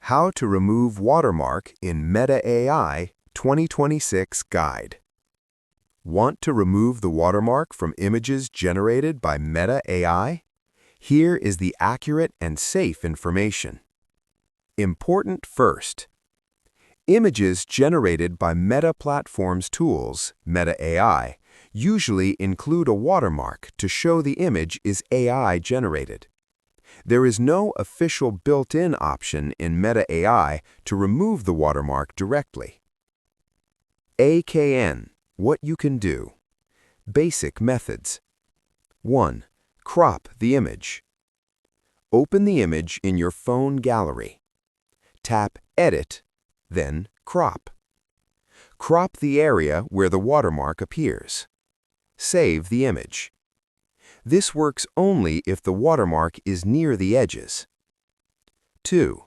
How to Remove Watermark in Meta AI 2026 Guide. Want to remove the watermark from images generated by Meta AI? Here is the accurate and safe information. Important first. Images generated by Meta Platform's tools, Meta AI, usually include a watermark to show the image is AI-generated. There is no official built-in option in Meta AI to remove the watermark directly. AKN, what you can do. Basic methods. 1. Crop the image. Open the image in your phone gallery. Tap Edit, then Crop. Crop the area where the watermark appears. Save the image. This works only if the watermark is near the edges. 2.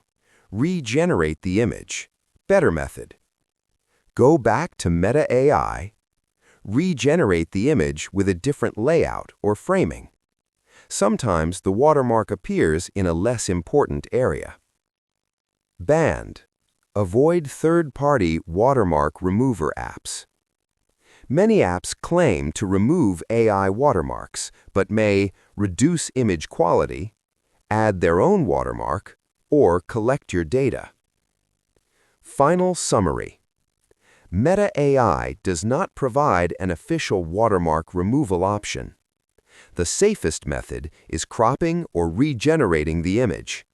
Regenerate the image. Better method. Go back to Meta AI. Regenerate the image with a different layout or framing. Sometimes the watermark appears in a less important area. Banned. Avoid third-party watermark remover apps. Many apps claim to remove AI watermarks, but may reduce image quality, add their own watermark, or collect your data. Final summary. Meta AI does not provide an official watermark removal option. The safest method is cropping or regenerating the image,